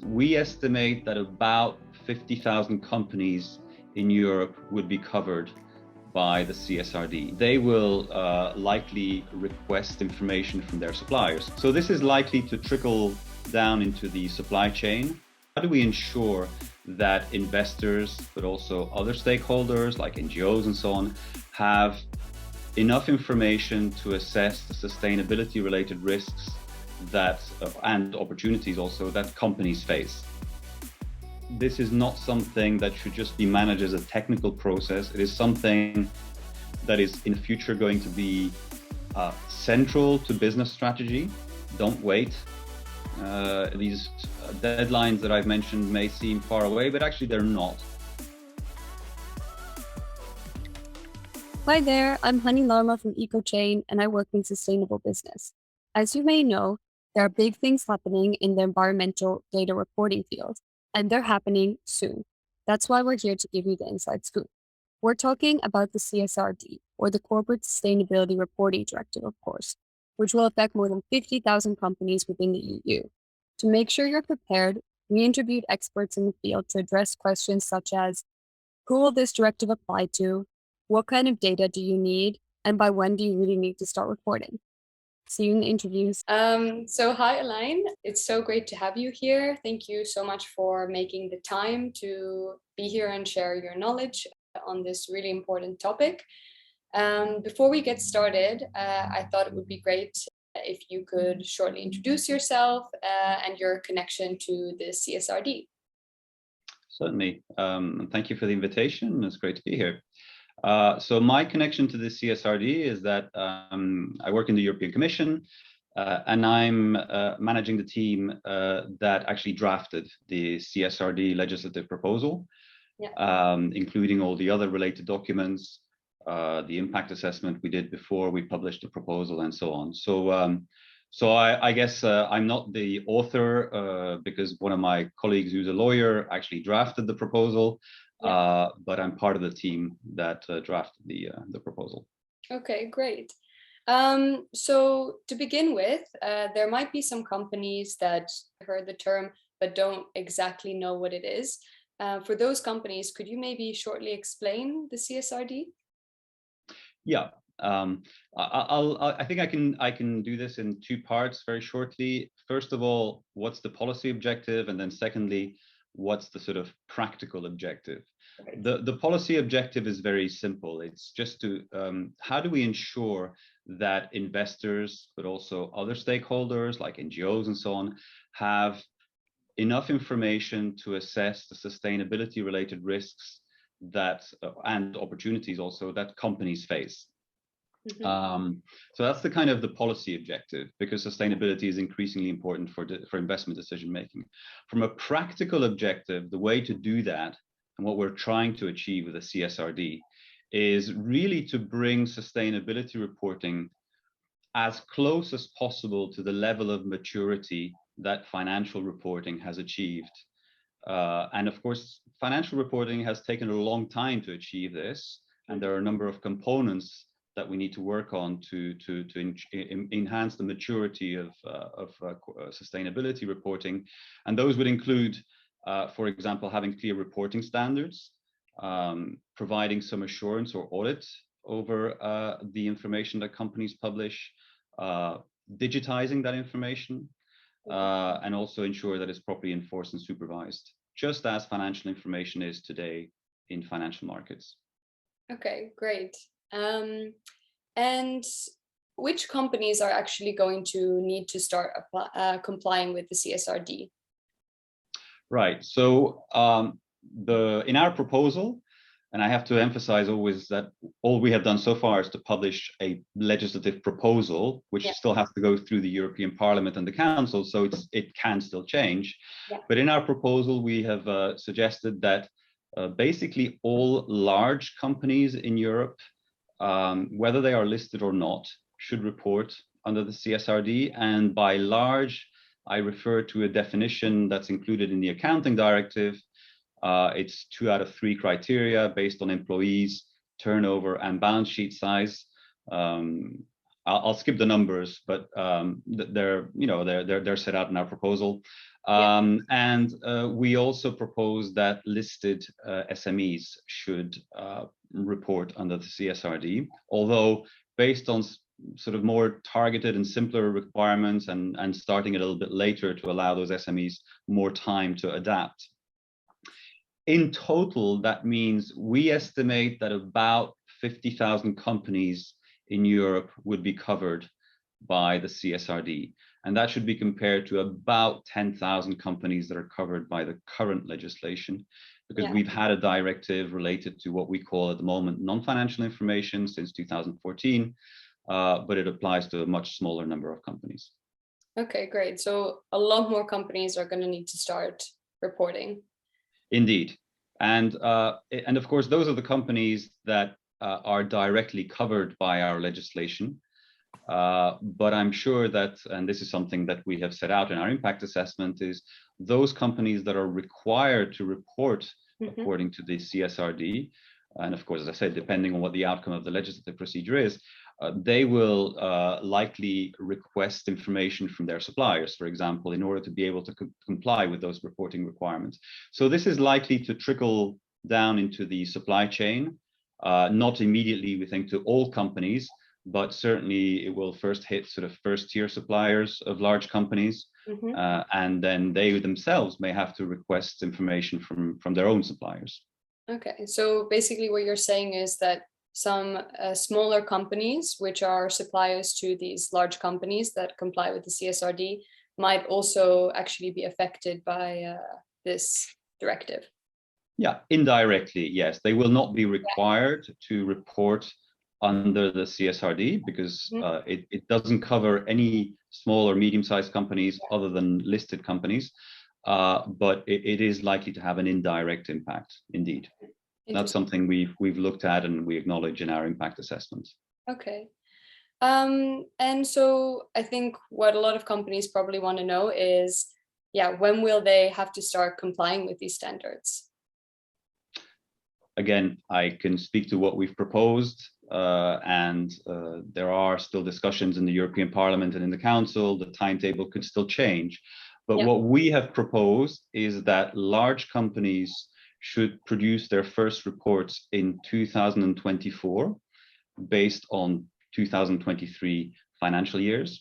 We estimate that about 50,000 companies in Europe would be covered by the CSRD. They will likely request information from their suppliers. So this is likely to trickle down into the supply chain. How do we ensure that investors, but also other stakeholders like NGOs and so on, have enough information to assess the sustainability related risks that and opportunities also that companies face? This is not something that should just be managed as a technical process. It is something that is in the future going to be central to business strategy. Don't wait. These deadlines that I've mentioned may seem far away, but actually they're not. Hi there, I'm Hanni Larma from Ecochain, and I work in sustainable business. As you may know, there are big things happening in the environmental data reporting field, and they're happening soon. That's why we're here to give you the inside scoop. We're talking about the CSRD, or the Corporate Sustainability Reporting Directive, of course, which will affect more than 50,000 companies within the EU. To make sure you're prepared, we interviewed experts in the field to address questions such as, who will this directive apply to? What kind of data do you need? And by when do you really need to start reporting? See you in the interviews. So hi, Alain. It's so great to have you here. Thank you so much for making the time to be here and share your knowledge on this really important topic. Before we get started, I thought it would be great if you could shortly introduce yourself and your connection to the CSRD. Certainly. Thank you for the invitation. It's great to be here. So my connection to the CSRD is that I work in the European Commission and I'm managing the team that actually drafted the CSRD legislative proposal, including all the other related documents, the impact assessment we did before we published the proposal and so on. So I guess I'm not the author because one of my colleagues who's a lawyer actually drafted the proposal. But I'm part of the team that drafted the proposal. Okay, great. So to begin with, there might be some companies that heard the term but don't exactly know what it is. For those companies, could you maybe shortly explain the CSRD? Yeah, I think I can do this in two parts very shortly. First of all, what's the policy objective, and then secondly, what's the sort of practical objective? Right. The policy objective is very simple. It's just to how do we ensure that investors, but also other stakeholders like NGOs and so on, have enough information to assess the sustainability related risks that and opportunities also that companies face. Mm-hmm. So that's the kind of the policy objective, because sustainability is increasingly important for investment decision making. From a practical objective, the way to do that and what we're trying to achieve with the CSRD is really to bring sustainability reporting as close as possible to the level of maturity that financial reporting has achieved. And of course, financial reporting has taken a long time to achieve this, and there are a number of components that we need to work on to enhance the maturity of sustainability reporting. And those would include, for example, having clear reporting standards, providing some assurance or audit over the information that companies publish, digitizing that information, and also ensure that it's properly enforced and supervised, just as financial information is today in financial markets. Okay, great. And which companies are actually going to need to start complying with the CSRD? Right. So in our proposal, and I have to emphasize always that all we have done so far is to publish a legislative proposal, which still has to go through the European Parliament and the Council, so it can still change. But in our proposal, we have suggested that basically all large companies in Europe, whether they are listed or not, should report under the CSRD. And by large, I refer to a definition that's included in the Accounting Directive. It's 2 out of 3 criteria based on employees, turnover, and balance sheet size. I'll skip the numbers, but they're set out in our proposal. And we also propose that listed SMEs should report under the CSRD, although based on sort of more targeted and simpler requirements and starting a little bit later to allow those SMEs more time to adapt. In total, that means we estimate that about 50,000 companies in Europe would be covered by the CSRD. And that should be compared to about 10,000 companies that are covered by the current legislation, because we've had a directive related to what we call at the moment non-financial information since 2014, but it applies to a much smaller number of companies. Okay, great. So a lot more companies are going to need to start reporting. Indeed. And of course, those are the companies that are directly covered by our legislation. But I'm sure that, and this is something that we have set out in our impact assessment, is those companies that are required to report according to the CSRD, and of course, as I said, depending on what the outcome of the legislative procedure is, they will likely request information from their suppliers, for example, in order to be able to comply with those reporting requirements. So this is likely to trickle down into the supply chain, not immediately, we think, to all companies, but certainly it will first hit sort of first-tier suppliers of large companies, and then they themselves may have to request information from their own suppliers. Okay, so basically what you're saying is that some smaller companies, which are suppliers to these large companies that comply with the CSRD, might also actually be affected by this directive. Yeah, indirectly, yes. They will not be required to report under the CSRD because it doesn't cover any small or medium-sized companies other than listed companies, but it is likely to have an indirect impact, indeed. That's something we've looked at and we acknowledge in our impact assessments. Okay. And so I think what a lot of companies probably want to know is, when will they have to start complying with these standards? Again, I can speak to what we've proposed, and there are still discussions in the European Parliament and in the Council. The timetable could still change. But what we have proposed is that large companies should produce their first reports in 2024 based on 2023 financial years,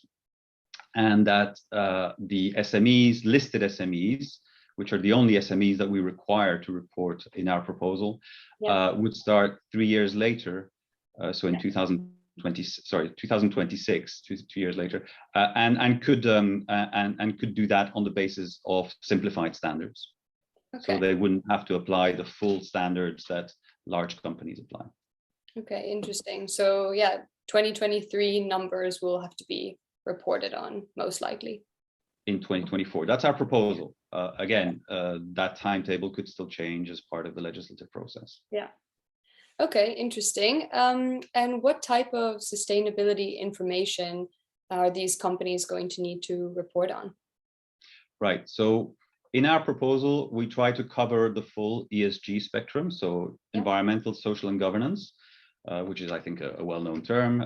and that the SMEs, listed SMEs, which are the only SMEs that we require to report in our proposal, would start 3 years later, so in 2026, 2 years later, and could do that on the basis of simplified standards. Okay. So they wouldn't have to apply the full standards that large companies apply. Okay, interesting. So 2023 numbers will have to be reported on, most likely. In 2024. That's our proposal. Again, that timetable could still change as part of the legislative process. Yeah. Okay, interesting. And what type of sustainability information are these companies going to need to report on? Right. So in our proposal, we try to cover the full ESG spectrum, so environmental, social, and governance, which is, I think, a well-known term.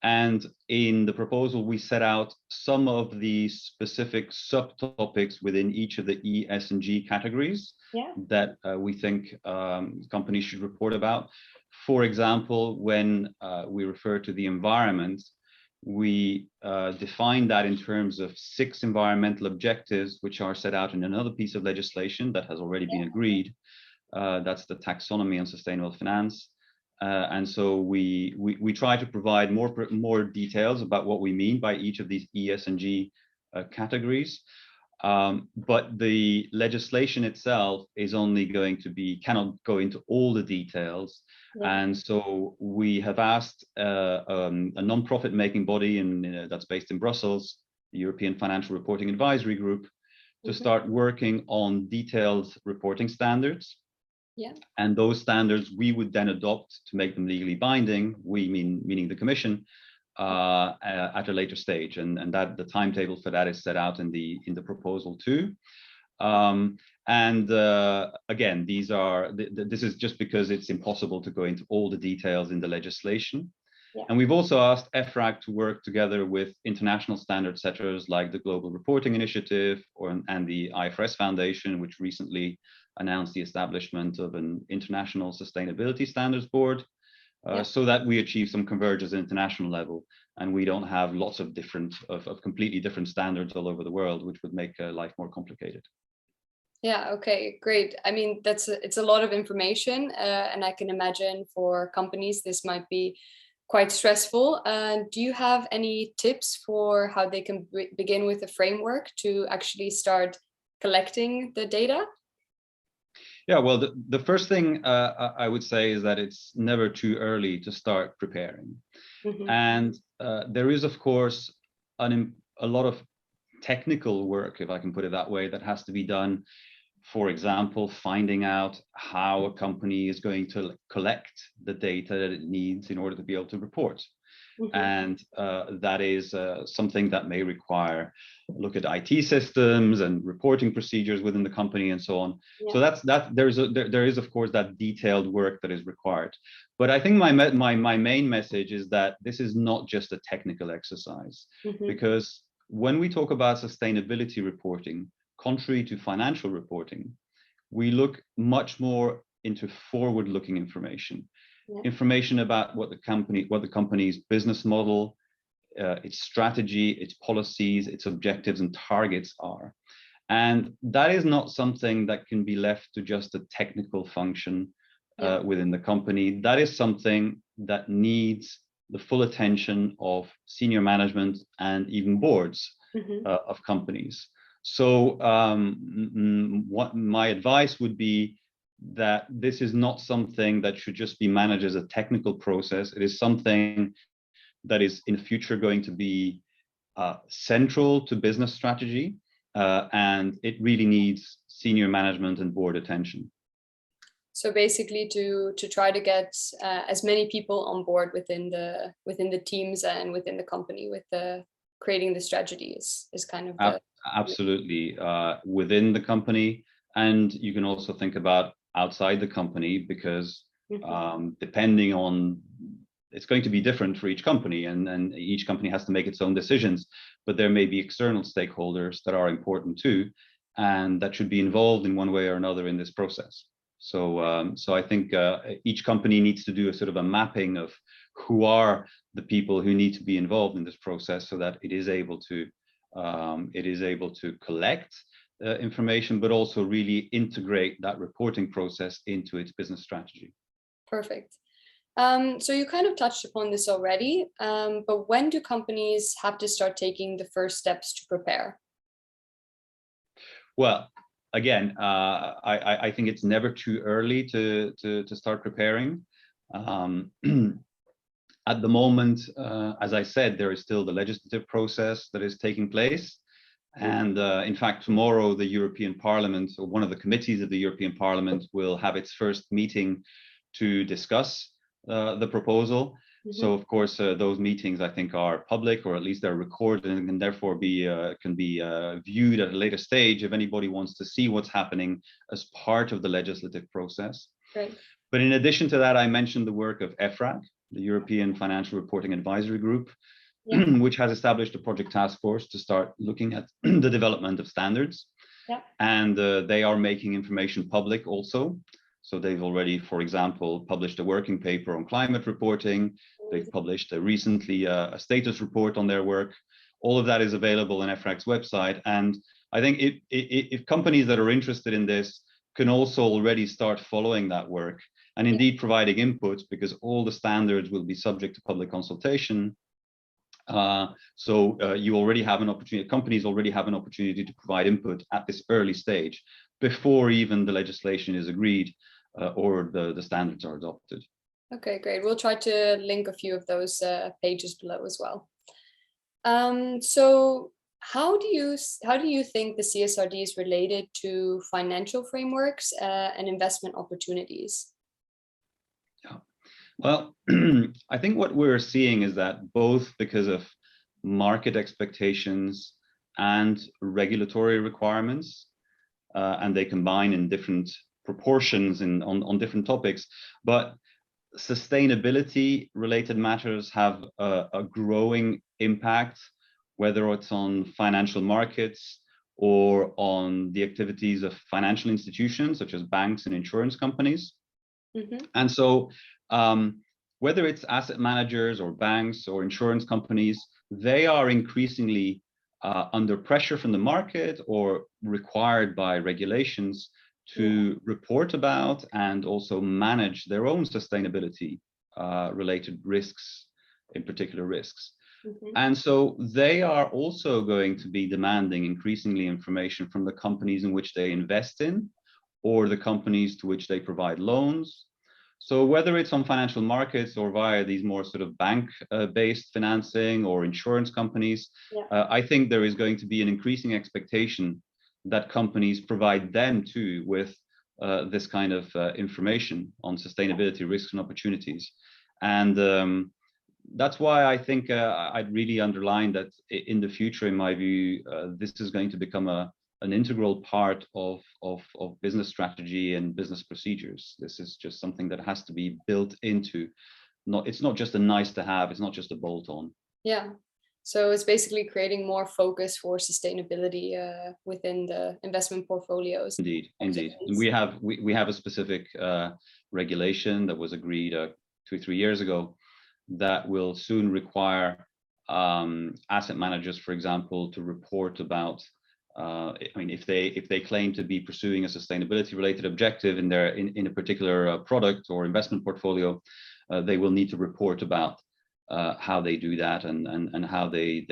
And in the proposal, we set out some of the specific subtopics within each of the E, S, and G categories that we think companies should report about. For example, when we refer to the environment, we define that in terms of 6 environmental objectives, which are set out in another piece of legislation that has already been agreed. That's the taxonomy on sustainable finance. And so we try to provide more details about what we mean by each of these E, S, and G categories. But the legislation itself is only cannot go into all the details. And so we have asked a non-profit making body that's based in Brussels, the European Financial Reporting Advisory Group, to start working on detailed reporting standards. And those standards we would then adopt to make them legally binding, meaning the Commission, at a later stage, and that the timetable for that is set out in the proposal too. Again, this is just because it's impossible to go into all the details in the legislation. Yeah. And we've also asked EFRAG to work together with international standard setters like the Global Reporting Initiative and the IFRS Foundation, which recently announced the establishment of an International Sustainability Standards Board, so that we achieve some convergence at international level, and we don't have lots of completely different standards all over the world, which would make life more complicated. Yeah, okay, great. I mean, it's a lot of information, and I can imagine for companies this might be quite stressful. Do you have any tips for how they can begin with a framework to actually start collecting the data? Yeah, well, the first thing I would say is that it's never too early to start preparing. Mm-hmm. And there is, of course, a lot of technical work, if I can put it that way, that has to be done. For example, finding out how a company is going to collect the data that it needs in order to be able to report. Mm-hmm. And that is something that may require a look at IT systems and reporting procedures within the company and so on. Yeah. So there is of course that detailed work that is required. But I think my main message is that this is not just a technical exercise, mm-hmm. because when we talk about sustainability reporting, contrary to financial reporting, we look much more into forward-looking information. Yeah. Information about what the company's business model, its strategy, its policies, its objectives and targets are. And that is not something that can be left to just a technical function within the company. That is something that needs the full attention of senior management and even boards, mm-hmm. Of companies. So what my advice would be that this is not something that should just be managed as a technical process. It is something that is in the future going to be central to business strategy, and it really needs senior management and board attention. So basically, to try to get as many people on board within the teams and within the company with creating the strategies is kind of the... Absolutely, within the company, and you can also think about outside the company, because mm-hmm. Depending on, it's going to be different for each company, and each company has to make its own decisions, but there may be external stakeholders that are important too, and that should be involved in one way or another in this process. So I think each company needs to do a sort of a mapping of who are the people who need to be involved in this process, so that it is able to collect information, but also really integrate that reporting process into its business strategy. Perfect. So you kind of touched upon this already, but when do companies have to start taking the first steps to prepare? Well, again, I think it's never too early to start preparing. At the moment, as I said, there is still the legislative process that is taking place. And in fact, tomorrow, the European Parliament, or one of the committees of the European Parliament, will have its first meeting to discuss the proposal. Mm-hmm. So, of course, those meetings, I think, are public, or at least they're recorded, and can therefore can be viewed at a later stage if anybody wants to see what's happening as part of the legislative process. Right. But in addition to that, I mentioned the work of EFRAG, the European Financial Reporting Advisory Group, yeah. which has established a project task force to start looking at the development of standards. Yeah. And they are making information public also. So they've already, for example, published a working paper on climate reporting. They've published recently a status report on their work. All of that is available on EFRAG's website. And I think if companies that are interested in this can also already start following that work, and indeed providing input, because all the standards will be subject to public consultation. So you already have an opportunity, companies already have an opportunity to provide input at this early stage, before even the legislation is agreed or the standards are adopted. Okay, great. We'll try to link a few of those pages below as well. So how do you think the CSRD is related to financial frameworks and investment opportunities? Yeah. Well, I think what we're seeing is that both because of market expectations and regulatory requirements, and they combine in different proportions on different topics, but sustainability related matters have a growing impact, whether it's on financial markets or on the activities of financial institutions such as banks and insurance companies. Mm-hmm. And so whether it's asset managers or banks or insurance companies, they are increasingly under pressure from the market or required by regulations to report about and also manage their own sustainability related risks, in particular risks. Mm-hmm. And so they are also going to be demanding increasingly information from the companies in which they invest in, or the companies to which they provide loans. So whether it's on financial markets or via these more sort of bank-based financing or insurance companies, I think there is going to be an increasing expectation that companies provide them too with this kind of information on sustainability risks and opportunities. And that's why I think I'd really underline that in the future, in my view, this is going to become an integral part of business strategy and business procedures. This is just something that has to be built into. It's not just a nice to have, it's not just a bolt on. Yeah. So it's basically creating more focus for sustainability within the investment portfolios. Indeed. And we have a specific regulation that was agreed 2 or 3 years ago that will soon require asset managers, for example, to report about. If they claim to be pursuing a sustainability-related objective in a particular product or investment portfolio, they will need to report about how they do that and how they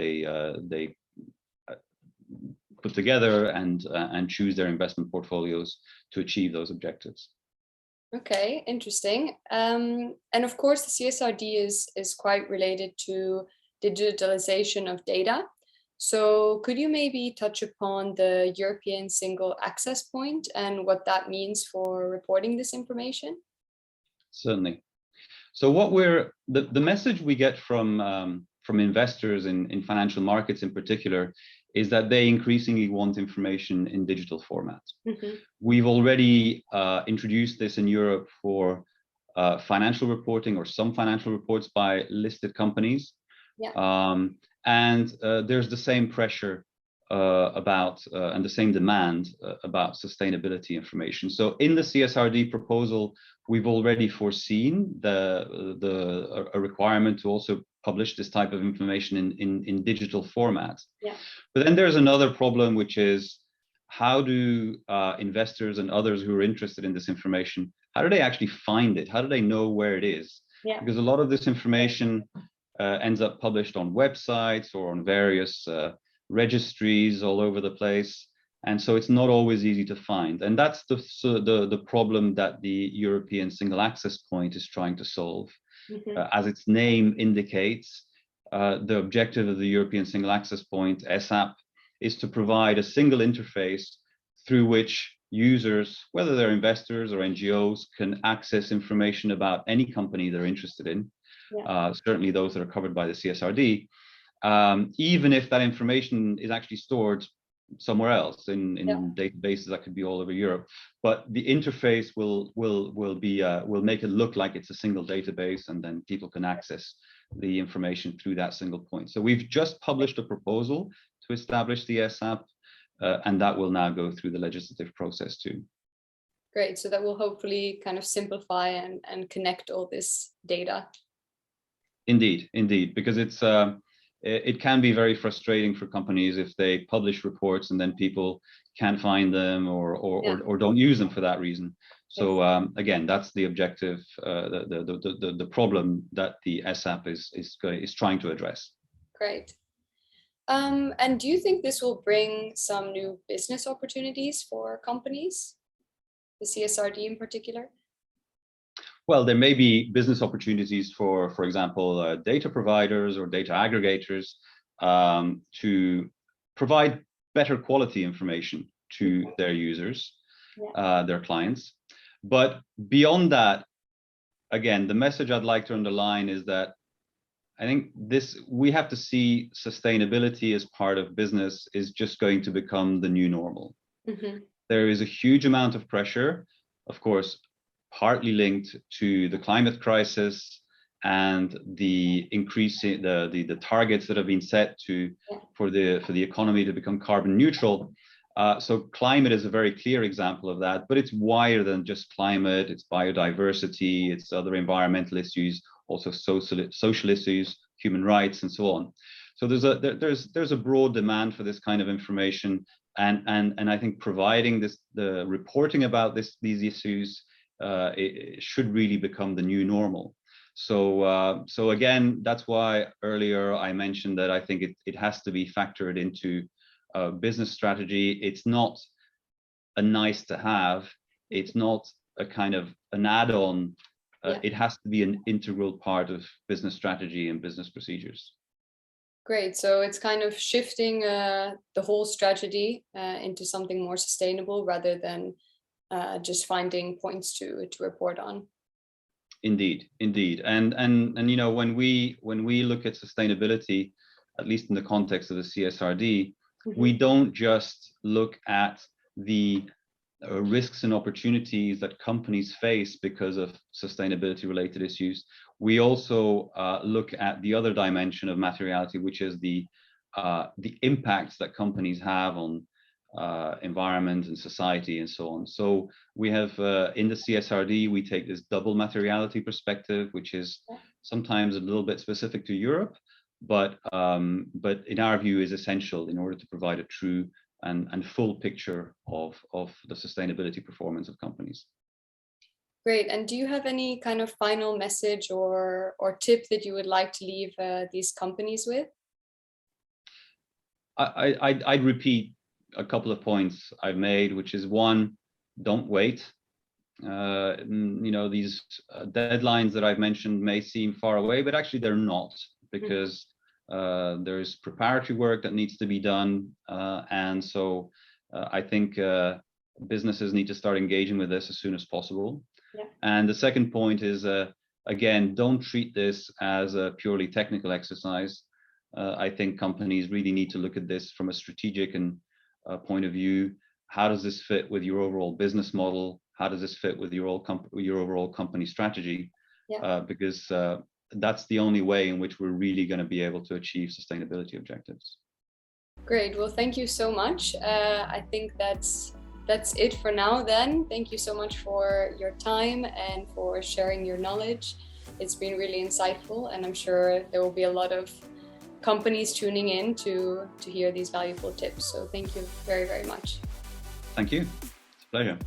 put together and choose their investment portfolios to achieve those objectives. Okay, interesting. And of course, the CSRD is quite related to digitalization of data. So could you maybe touch upon the European Single Access Point and what that means for reporting this information? Certainly. So the message we get from investors in financial markets in particular is that they increasingly want information in digital format. Mm-hmm. We've already introduced this in Europe for financial reporting or some financial reports by listed companies. Yeah. And there's the same pressure and the same demand about sustainability information. So in the CSRD proposal, we've already foreseen a requirement to also publish this type of information in digital format. Yeah. But then there's another problem, which is how do investors and others who are interested in this information, how do they actually find it? How do they know where it is? Yeah. Because a lot of this information ends up published on websites or on various registries all over the place, and so it's not always easy to find. And that's the problem that the European Single Access Point is trying to solve. Mm-hmm. As its name indicates, the objective of the European Single Access Point (ESAP) is to provide a single interface through which users, whether they're investors or NGOs, can access information about any company they're interested in. Yeah. Certainly those that are covered by the CSRD, even if that information is actually stored somewhere else in databases that could be all over Europe. But the interface will make it look like it's a single database, and then people can access the information through that single point. So we've just published a proposal to establish the ESAP, and that will now go through the legislative process too. Great. So that will hopefully kind of simplify and connect all this data. Indeed, because it can be very frustrating for companies if they publish reports and then people can't find them or don't use them for that reason. So again, that's the objective, the problem that the ESAP is trying to address. Great. And do you think this will bring some new business opportunities for companies, the CSRD in particular? Well, there may be business opportunities for example, data providers or data aggregators to provide better quality information to their users, their clients. But beyond that, again, the message I'd like to underline is that I think we have to see sustainability as part of business is just going to become the new normal. Mm-hmm. There is a huge amount of pressure, of course, partly linked to the climate crisis and the increasing the targets that have been set for the economy to become carbon neutral. So climate is a very clear example of that, but it's wider than just climate. It's biodiversity, it's other environmental issues, also social issues, human rights, and so on. So there's a broad demand for this kind of information, and I think providing the reporting about these issues it should really become the new normal. So again, that's why earlier I mentioned that I think it has to be factored into business strategy. It's not a nice to have. It's not a kind of an add-on. It has to be an integral part of business strategy and business procedures. Great. So it's kind of shifting the whole strategy into something more sustainable rather than just finding points to report on. Indeed. And you know, when we look at sustainability, at least in the context of the CSRD, we don't just look at the risks and opportunities that companies face because of sustainability related issues. We also look at the other dimension of materiality, which is the impacts that companies have on environment and society and so on. So we have in the CSRD, we take this double materiality perspective, which is sometimes a little bit specific to Europe, but in our view is essential in order to provide a true and full picture of the sustainability performance of companies. Great. And do you have any kind of final message or tip that you would like to leave these companies with? I'd repeat a couple of points I've made, which is one, don't wait. You know, these deadlines that I've mentioned may seem far away, but actually they're not, because there's preparatory work that needs to be done. And so I think businesses need to start engaging with this as soon as possible. Yeah. And the second point is, again, don't treat this as a purely technical exercise. I think companies really need to look at this from a strategic and point of view. How does this fit with your overall business model? How does this fit with your overall company strategy? Yeah. Because that's the only way in which we're really going to be able to achieve sustainability objectives. Great. Well, thank you so much. I think that's it for now then. Thank you so much for your time and for sharing your knowledge. It's been really insightful, and I'm sure there will be a lot of companies tuning in to hear these valuable tips. So thank you very, very much. Thank you. It's a pleasure.